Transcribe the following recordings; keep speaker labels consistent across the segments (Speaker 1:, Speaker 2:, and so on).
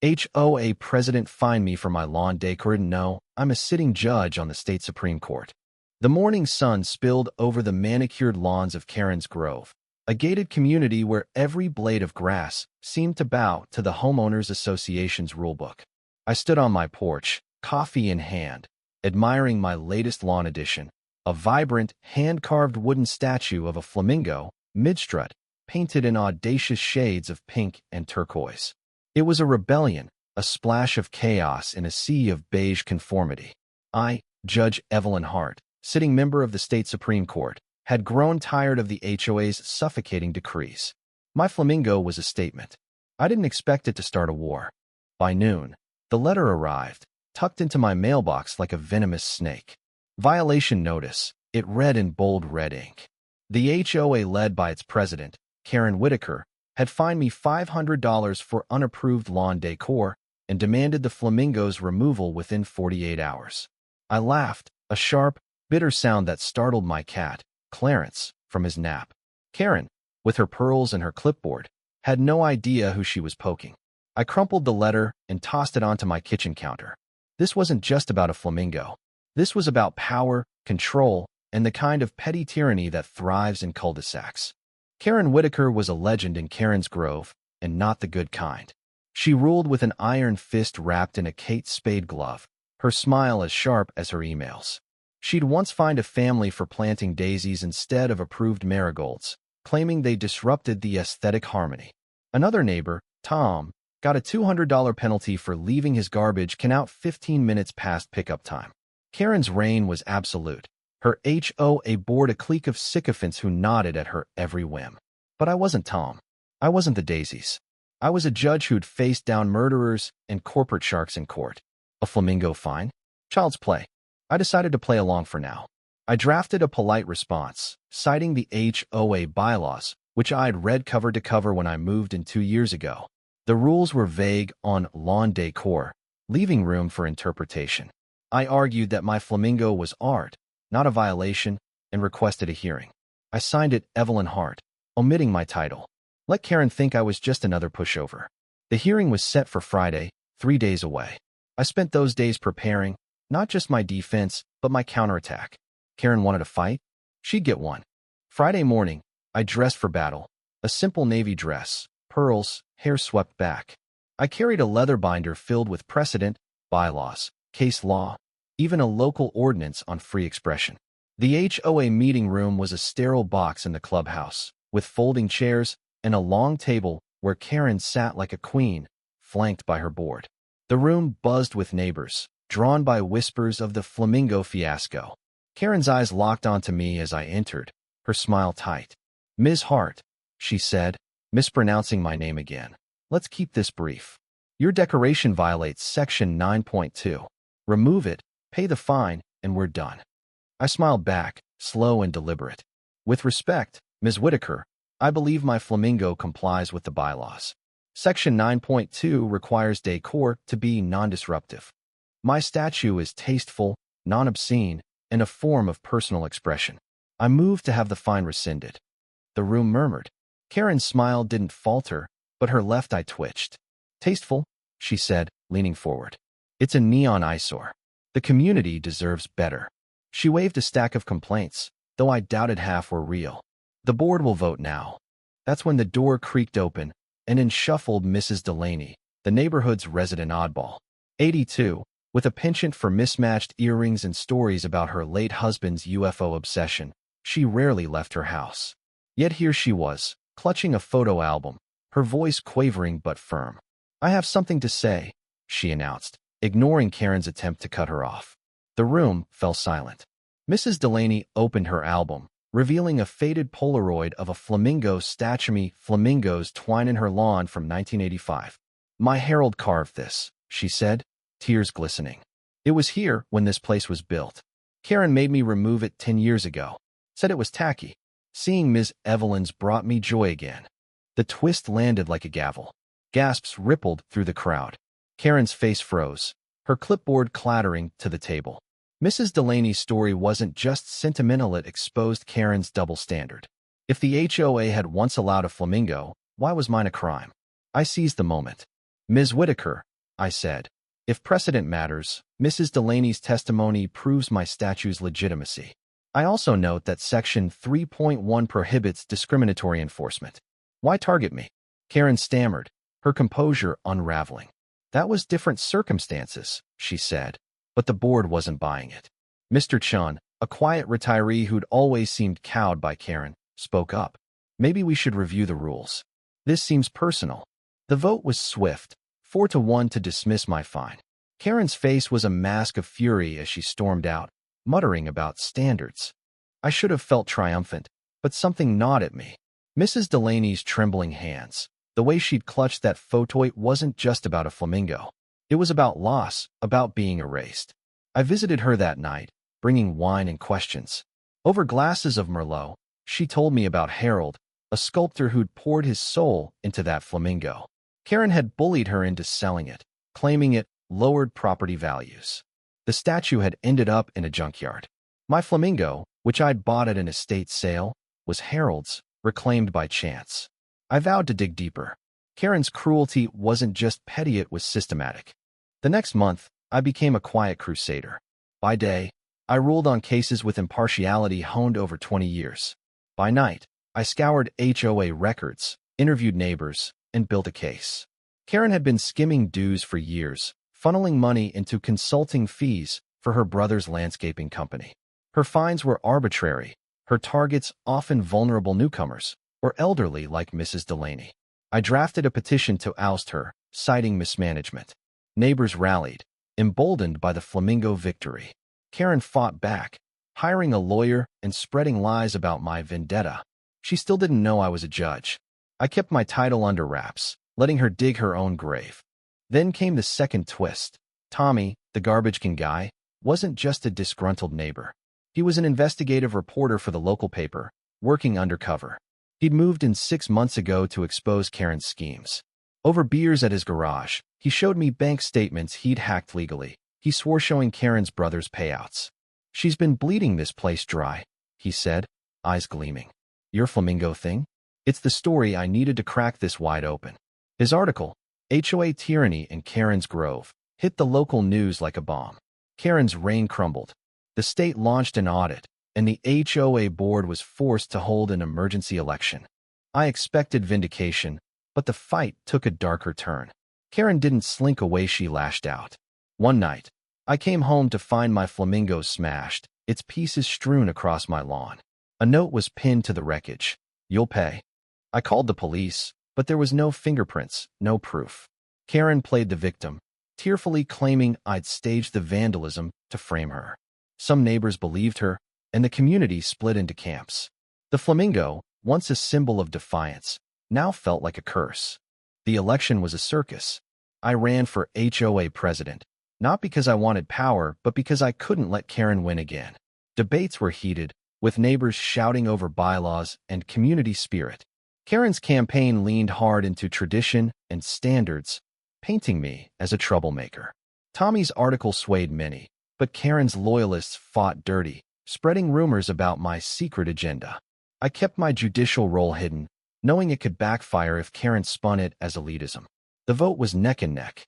Speaker 1: HOA president fined me for my lawn decor. No, I'm a sitting judge on the state Supreme Court. The morning sun spilled over the manicured lawns of Karen's Grove, a gated community where every blade of grass seemed to bow to the Homeowners Association's rulebook. I stood on my porch, coffee in hand, admiring my latest lawn addition, a vibrant, hand-carved wooden statue of a flamingo, mid-strut, painted in audacious shades of pink and turquoise. It was a rebellion, a splash of chaos in a sea of beige conformity. I, Judge Evelyn Hart, sitting member of the state Supreme Court, had grown tired of the HOA's suffocating decrees. My flamingo was a statement. I didn't expect it to start a war. By noon, the letter arrived, tucked into my mailbox like a venomous snake. Violation notice, it read in bold red ink. The HOA, led by its president, Karen Whitaker, had fined me $500 for unapproved lawn decor and demanded the flamingo's removal within 48 hours. I laughed, a sharp, bitter sound that startled my cat, Clarence, from his nap. Karen, with her pearls and her clipboard, had no idea who she was poking. I crumpled the letter and tossed it onto my kitchen counter. This wasn't just about a flamingo. This was about power, control, and the kind of petty tyranny that thrives in cul-de-sacs. Karen Whitaker was a legend in Karen's Grove, and not the good kind. She ruled with an iron fist wrapped in a Kate Spade glove, her smile as sharp as her emails. She'd once fined a family for planting daisies instead of approved marigolds, claiming they disrupted the aesthetic harmony. Another neighbor, Tom, got a $200 penalty for leaving his garbage can out 15 minutes past pickup time. Karen's reign was absolute. Her HOA bored a clique of sycophants who nodded at her every whim. But I wasn't Tom. I wasn't the daisies. I was a judge who'd faced down murderers and corporate sharks in court. A flamingo fine? Child's play. I decided to play along for now. I drafted a polite response, citing the HOA bylaws, which I'd read cover to cover when I moved in 2 years ago. The rules were vague on lawn decor, leaving room for interpretation. I argued that my flamingo was art, not a violation, and requested a hearing. I signed it Evelyn Hart, omitting my title. Let Karen think I was just another pushover. The hearing was set for Friday, 3 days away. I spent those days preparing, not just my defense, but my counterattack. Karen wanted a fight? She'd get one. Friday morning, I dressed for battle. A simple navy dress, pearls, hair swept back. I carried a leather binder filled with precedent, bylaws, case law, even a local ordinance on free expression. The HOA meeting room was a sterile box in the clubhouse, with folding chairs and a long table where Karen sat like a queen, flanked by her board. The room buzzed with neighbors, drawn by whispers of the flamingo fiasco. Karen's eyes locked onto me as I entered, her smile tight. "Ms. Hart," she said, mispronouncing my name again. "Let's keep this brief. Your decoration violates Section 9.2. Remove it, pay the fine, and we're done." I smiled back, slow and deliberate. "With respect, Ms. Whitaker, I believe my flamingo complies with the bylaws. Section 9.2 requires decor to be non-disruptive. My statue is tasteful, non-obscene, and a form of personal expression. I moved to have the fine rescinded." The room murmured. Karen's smile didn't falter, but her left eye twitched. "Tasteful," she said, leaning forward. "It's a neon eyesore. The community deserves better." She waved a stack of complaints, though I doubted half were real. "The board will vote now." That's when the door creaked open, and in shuffled Mrs. Delaney, the neighborhood's resident oddball. 82, with a penchant for mismatched earrings and stories about her late husband's UFO obsession. She rarely left her house. Yet here she was, clutching a photo album, her voice quavering but firm. "I have something to say," she announced, ignoring Karen's attempt to cut her off. The room fell silent. Mrs. Delaney opened her album, revealing a faded Polaroid of a flamingo statue. Flamingos twine in her lawn from 1985. "My Harold carved this," she said, tears glistening. "It was here when this place was built. Karen made me remove it 10 years ago. Said it was tacky. Seeing Ms. Evelyn's brought me joy again." The twist landed like a gavel. Gasps rippled through the crowd. Karen's face froze, her clipboard clattering to the table. Mrs. Delaney's story wasn't just sentimental, it exposed Karen's double standard. If the HOA had once allowed a flamingo, why was mine a crime? I seized the moment. "Ms. Whitaker, I said. If precedent matters, Mrs. Delaney's testimony proves my statue's legitimacy. I also note that Section 3.1 prohibits discriminatory enforcement. Why target me? Karen stammered, her composure unraveling. That was different circumstances, she said, but the board wasn't buying it. Mr. Chun, a quiet retiree who'd always seemed cowed by Karen, spoke up. Maybe we should review the rules. This seems personal. The vote was swift, 4-1 to dismiss my fine. Karen's face was a mask of fury as she stormed out, muttering about standards. I should have felt triumphant, but something gnawed at me. Mrs. Delaney's trembling hands, the way she'd clutched that photo wasn't just about a flamingo. It was about loss, about being erased. I visited her that night, bringing wine and questions. Over glasses of Merlot, she told me about Harold, a sculptor who'd poured his soul into that flamingo. Karen had bullied her into selling it, claiming it lowered property values. The statue had ended up in a junkyard. My flamingo, which I'd bought at an estate sale, was Harold's, reclaimed by chance. I vowed to dig deeper. Karen's cruelty wasn't just petty, it was systematic. The next month, I became a quiet crusader. By day, I ruled on cases with impartiality honed over 20 years. By night, I scoured HOA records, interviewed neighbors, and built a case. Karen had been skimming dues for years, funneling money into consulting fees for her brother's landscaping company. Her fines were arbitrary, her targets often vulnerable newcomers, or elderly like Mrs. Delaney. I drafted a petition to oust her, citing mismanagement. Neighbors rallied, emboldened by the flamingo victory. Karen fought back, hiring a lawyer and spreading lies about my vendetta. She still didn't know I was a judge. I kept my title under wraps, letting her dig her own grave. Then came the second twist. Tommy, the garbage can guy, wasn't just a disgruntled neighbor. He was an investigative reporter for the local paper, working undercover. He'd moved in 6 months ago to expose Karen's schemes. Over beers at his garage, he showed me bank statements he'd hacked legally. He swore showing Karen's brother's payouts. She's been bleeding this place dry, he said, eyes gleaming. Your flamingo thing? It's the story I needed to crack this wide open. His article, HOA Tyranny in Karen's Grove, hit the local news like a bomb. Karen's reign crumbled. The state launched an audit, and the HOA board was forced to hold an emergency election. I expected vindication, but the fight took a darker turn. Karen didn't slink away, she lashed out. One night, I came home to find my flamingo smashed, its pieces strewn across my lawn. A note was pinned to the wreckage. You'll pay. I called the police, but there was no fingerprints, no proof. Karen played the victim, tearfully claiming I'd staged the vandalism to frame her. Some neighbors believed her, and the community split into camps. The flamingo, once a symbol of defiance, now felt like a curse. The election was a circus. I ran for HOA president, not because I wanted power, but because I couldn't let Karen win again. Debates were heated, with neighbors shouting over bylaws and community spirit. Karen's campaign leaned hard into tradition and standards, painting me as a troublemaker. Tommy's article swayed many, but Karen's loyalists fought dirty, spreading rumors about my secret agenda. I kept my judicial role hidden, knowing it could backfire if Karen spun it as elitism. The vote was neck and neck.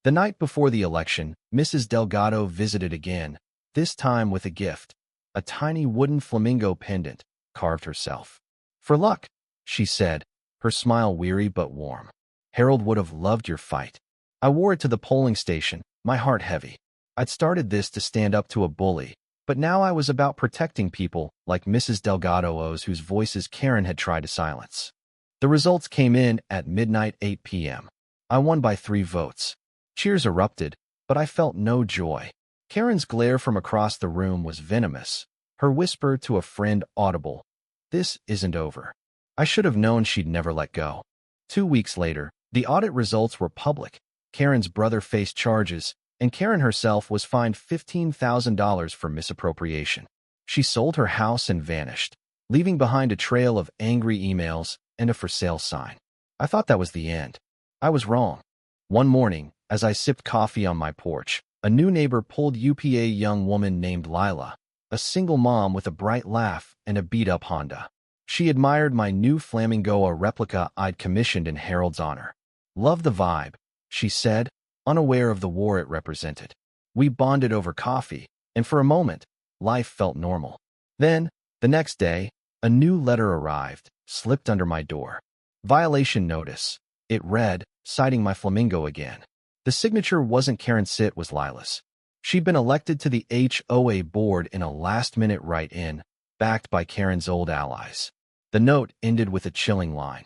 Speaker 1: The night before the election, Mrs. Delgado visited again, this time with a gift, a tiny wooden flamingo pendant, carved herself. For luck, she said, her smile weary but warm. Harold would have loved your fight. I wore it to the polling station, my heart heavy. I'd started this to stand up to a bully, but now I was about protecting people like Mrs. Delgado's whose voices Karen had tried to silence. The results came in at midnight 8 p.m. I won by 3 votes. Cheers erupted, but I felt no joy. Karen's glare from across the room was venomous, her whisper to a friend audible. This isn't over. I should have known she'd never let go. 2 weeks later, the audit results were public. Karen's brother faced charges, and Karen herself was fined $15,000 for misappropriation. She sold her house and vanished, leaving behind a trail of angry emails and a for sale sign. I thought that was the end. I was wrong. One morning, as I sipped coffee on my porch, a new neighbor pulled up a young woman named Lila, a single mom with a bright laugh and a beat-up Honda. She admired my new flamingo, a replica I'd commissioned in Harold's honor. Love the vibe, she said, unaware of the war it represented. We bonded over coffee, and for a moment, life felt normal. Then, the next day, a new letter arrived, slipped under my door. Violation notice. It read, citing my flamingo again. The signature wasn't Karen Sitt, was Lila's. She'd been elected to the HOA board in a last-minute write-in, backed by Karen's old allies. The note ended with a chilling line.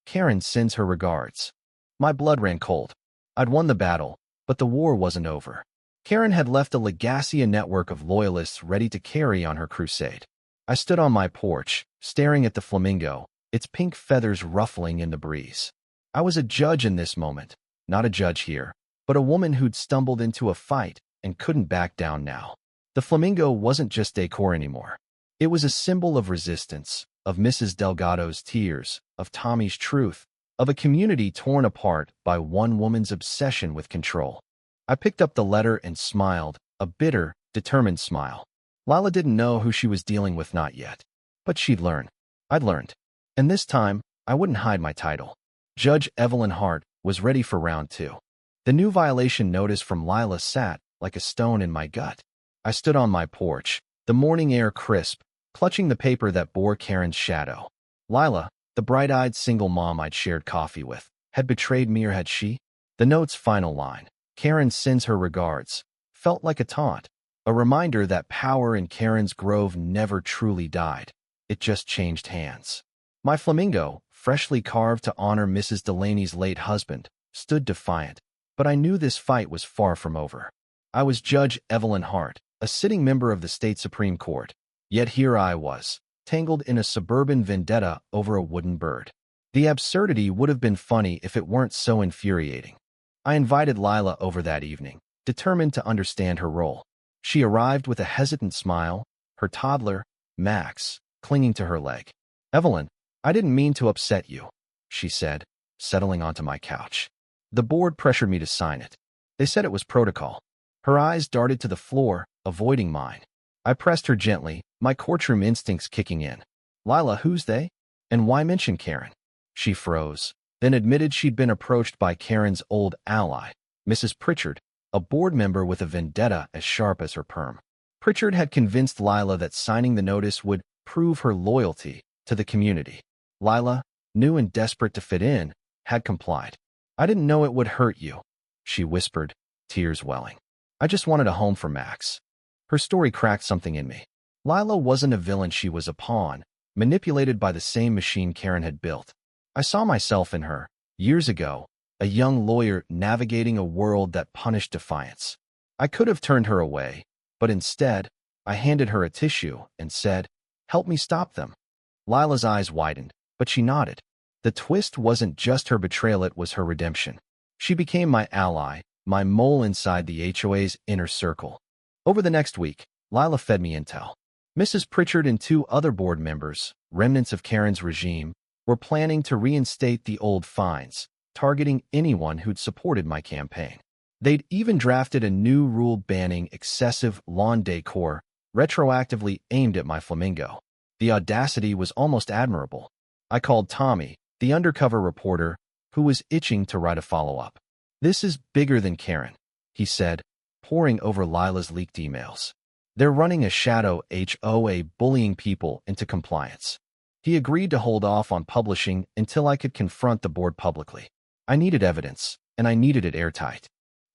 Speaker 1: Karen sends her regards. My blood ran cold. I'd won the battle, but the war wasn't over. Karen had left a legacy, a network of loyalists ready to carry on her crusade. I stood on my porch, staring at the flamingo, its pink feathers ruffling in the breeze. I was a judge in this moment, not a judge here, but a woman who'd stumbled into a fight and couldn't back down now. The flamingo wasn't just decor anymore. It was a symbol of resistance, of Mrs. Delgado's tears, of Tommy's truth, of a community torn apart by one woman's obsession with control. I picked up the letter and smiled, a bitter, determined smile. Lila didn't know who she was dealing with, not yet. But she'd learn. I'd learned. And this time, I wouldn't hide my title. Judge Evelyn Hart was ready for round 2. The new violation notice from Lila sat like a stone in my gut. I stood on my porch, the morning air crisp, clutching the paper that bore Karen's shadow. Lila, the bright-eyed single mom I'd shared coffee with, had betrayed me, or had she? The note's final line, Karen sends her regards, felt like a taunt, a reminder that power in Karen's grove never truly died. It just changed hands. My flamingo, freshly carved to honor Mrs. Delaney's late husband, stood defiant, but I knew this fight was far from over. I was Judge Evelyn Hart, a sitting member of the state Supreme Court, yet here I was, tangled in a suburban vendetta over a wooden bird. The absurdity would have been funny if it weren't so infuriating. I invited Lila over that evening, determined to understand her role. She arrived with a hesitant smile, her toddler, Max, clinging to her leg. "Evelyn, I didn't mean to upset you," she said, settling onto my couch. "The board pressured me to sign it. They said it was protocol." Her eyes darted to the floor, avoiding mine. I pressed her gently, my courtroom instincts kicking in. "Lila, who's they? And why mention Karen?" She froze, then admitted she'd been approached by Karen's old ally, Mrs. Pritchard, a board member with a vendetta as sharp as her perm. Pritchard had convinced Lila that signing the notice would prove her loyalty to the community. Lila, new and desperate to fit in, had complied. "I didn't know it would hurt you," she whispered, tears welling. "I just wanted a home for Max." Her story cracked something in me. Lila wasn't a villain, she was a pawn, manipulated by the same machine Karen had built. I saw myself in her, years ago, a young lawyer navigating a world that punished defiance. I could have turned her away, but instead, I handed her a tissue and said, "Help me stop them." Lila's eyes widened, but she nodded. The twist wasn't just her betrayal, it was her redemption. She became my ally, my mole inside the HOA's inner circle. Over the next week, Lila fed me intel. Mrs. Pritchard and 2 other board members, remnants of Karen's regime, were planning to reinstate the old fines, targeting anyone who'd supported my campaign. They'd even drafted a new rule banning excessive lawn decor, retroactively aimed at my flamingo. The audacity was almost admirable. I called Tommy, the undercover reporter, who was itching to write a follow-up. "This is bigger than Karen," he said, poring over Lila's leaked emails. "They're running a shadow HOA, bullying people into compliance." He agreed to hold off on publishing until I could confront the board publicly. I needed evidence, and I needed it airtight.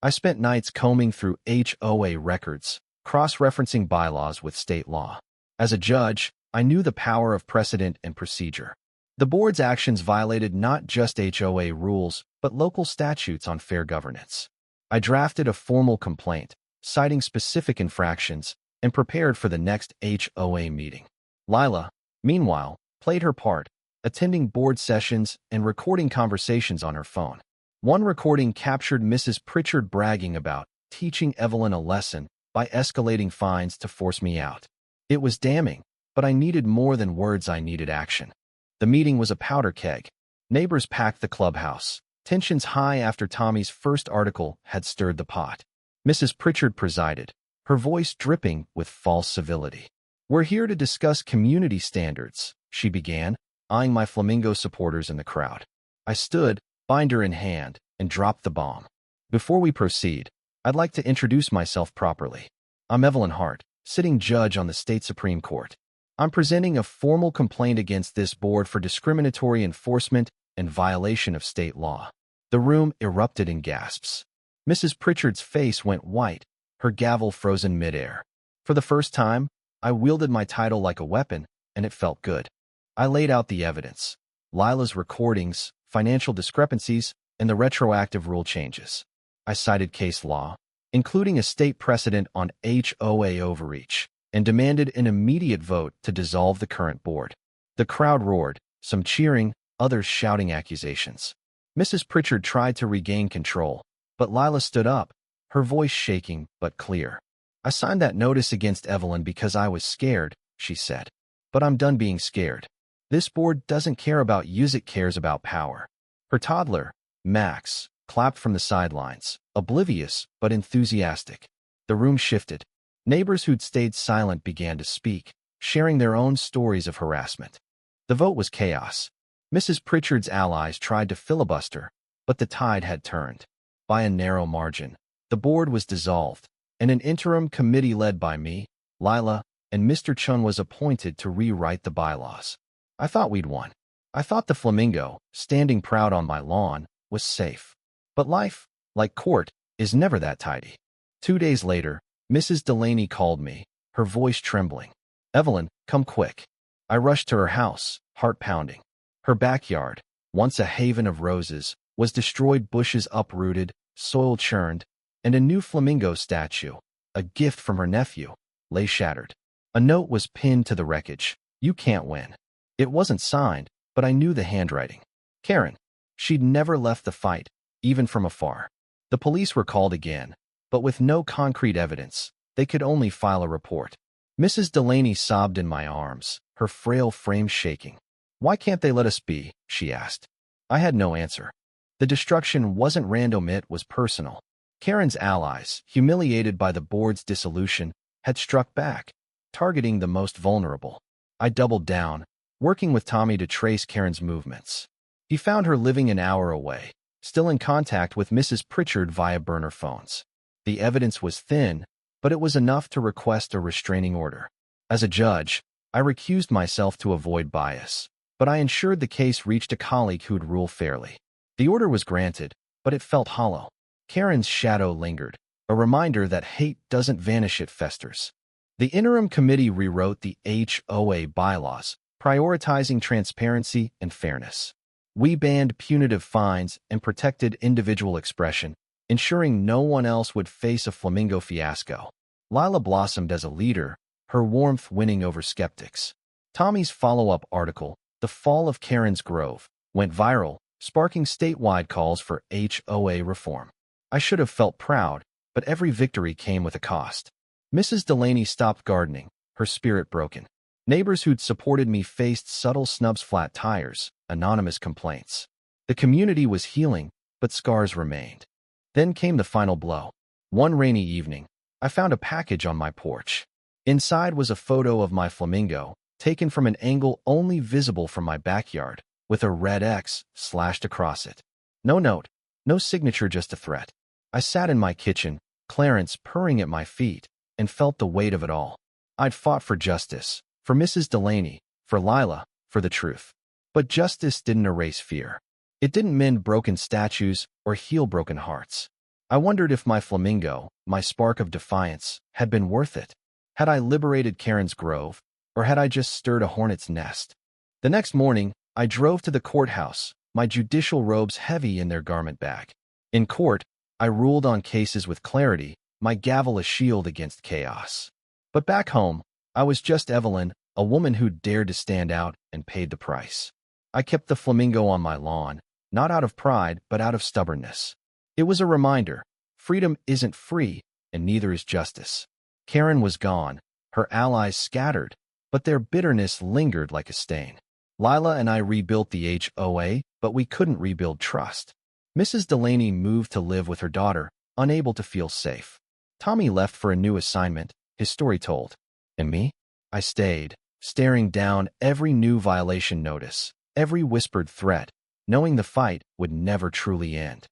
Speaker 1: I spent nights combing through HOA records, cross-referencing bylaws with state law. As a judge, I knew the power of precedent and procedure. The board's actions violated not just HOA rules, but local statutes on fair governance. I drafted a formal complaint, citing specific infractions, and prepared for the next HOA meeting. Lila, meanwhile, played her part, attending board sessions and recording conversations on her phone. One recording captured Mrs. Pritchard bragging about teaching Evelyn a lesson by escalating fines to force me out. It was damning, but I needed more than words, I needed action. The meeting was a powder keg. Neighbors packed the clubhouse, tensions high after Tommy's first article had stirred the pot. Mrs. Pritchard presided, her voice dripping with false civility. "We're here to discuss community standards," she began, eyeing my flamingo supporters in the crowd. I stood, binder in hand, and dropped the bomb. Before we proceed, I'd like to introduce myself properly. I'm Evelyn Hart, sitting judge on the state Supreme Court. I'm presenting a formal complaint against this board for discriminatory enforcement and violation of state law. The room erupted in gasps. Mrs. Pritchard's face went white, her gavel frozen midair. For the first time, I wielded my title like a weapon, and it felt good. I laid out the evidence: Lila's recordings, financial discrepancies, and the retroactive rule changes. I cited case law, including a state precedent on HOA overreach, and demanded an immediate vote to dissolve the current board. The crowd roared, some cheering, others shouting accusations. Mrs. Pritchard tried to regain control, but Lila stood up, her voice shaking but clear. "I signed that notice against Evelyn because I was scared," she said. "But I'm done being scared. This board doesn't care about use, it cares about power." Her toddler, Max, clapped from the sidelines, oblivious but enthusiastic. The room shifted. Neighbors who'd stayed silent began to speak, sharing their own stories of harassment. The vote was chaos. Mrs. Pritchard's allies tried to filibuster, but the tide had turned. By a narrow margin, the board was dissolved, and an interim committee led by me, Lila, and Mr. Chun was appointed to rewrite the bylaws. I thought we'd won. I thought the flamingo, standing proud on my lawn, was safe. But life, like court, is never that tidy. 2 days later, Mrs. Delaney called me, her voice trembling. "Evelyn, come quick." I rushed to her house, heart pounding. Her backyard, once a haven of roses, was destroyed, bushes uprooted, soil churned, and a new flamingo statue, a gift from her nephew, lay shattered. A note was pinned to the wreckage: "You can't win." It wasn't signed, but I knew the handwriting. Karen. She'd never left the fight, even from afar. The police were called again, but with no concrete evidence. They could only file a report. Mrs. Delaney sobbed in my arms, her frail frame shaking. "Why can't they let us be?" she asked. I had no answer. The destruction wasn't random, it was personal. Karen's allies, humiliated by the board's dissolution, had struck back, targeting the most vulnerable. I doubled down, working with Tommy to trace Karen's movements. He found her living an hour away, still in contact with Mrs. Pritchard via burner phones. The evidence was thin, but it was enough to request a restraining order. As a judge, I recused myself to avoid bias, but I ensured the case reached a colleague who'd rule fairly. The order was granted, but it felt hollow. Karen's shadow lingered, a reminder that hate doesn't vanish, it festers. The interim committee rewrote the HOA bylaws, prioritizing transparency and fairness. We banned punitive fines and protected individual expression, ensuring no one else would face a flamingo fiasco. Lila blossomed as a leader, her warmth winning over skeptics. Tommy's follow-up article, "The Fall of Karen's Grove," went viral, sparking statewide calls for HOA reform. I should have felt proud, but every victory came with a cost. Mrs. Delaney stopped gardening, her spirit broken. Neighbors who'd supported me faced subtle snubs, flat tires, anonymous complaints. The community was healing, but scars remained. Then came the final blow. One rainy evening, I found a package on my porch. Inside was a photo of my flamingo, taken from an angle only visible from my backyard, with a red X slashed across it. No note, no signature, just a threat. I sat in my kitchen, Clarence purring at my feet, and felt the weight of it all. I'd fought for justice, for Mrs. Delaney, for Lila, for the truth. But justice didn't erase fear. It didn't mend broken statues or heal broken hearts. I wondered if my flamingo, my spark of defiance, had been worth it. Had I liberated Karen's Grove, or had I just stirred a hornet's nest? The next morning, I drove to the courthouse, my judicial robes heavy in their garment bag. In court, I ruled on cases with clarity, my gavel a shield against chaos. But back home, I was just Evelyn, a woman who dared to stand out and paid the price. I kept the flamingo on my lawn, not out of pride, but out of stubbornness. It was a reminder: freedom isn't free, and neither is justice. Karen was gone, her allies scattered, but their bitterness lingered like a stain. Lila and I rebuilt the HOA, but we couldn't rebuild trust. Mrs. Delaney moved to live with her daughter, unable to feel safe. Tommy left for a new assignment, his story told. And me? I stayed, staring down every new violation notice, every whispered threat, knowing the fight would never truly end.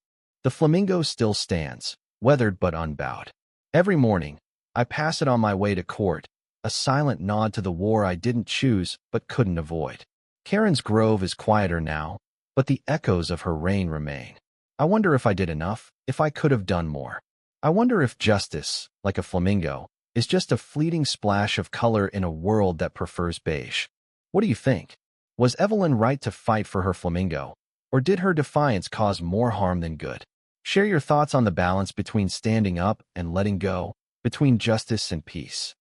Speaker 1: The flamingo still stands, weathered but unbowed. Every morning, I pass it on my way to court, a silent nod to the war I didn't choose but couldn't avoid. Karen's grove is quieter now, but the echoes of her reign remain. I wonder if I did enough, if I could have done more. I wonder if justice, like a flamingo, is just a fleeting splash of color in a world that prefers beige. What do you think? Was Evelyn right to fight for her flamingo, or did her defiance cause more harm than good? Share your thoughts on the balance between standing up and letting go, between justice and peace.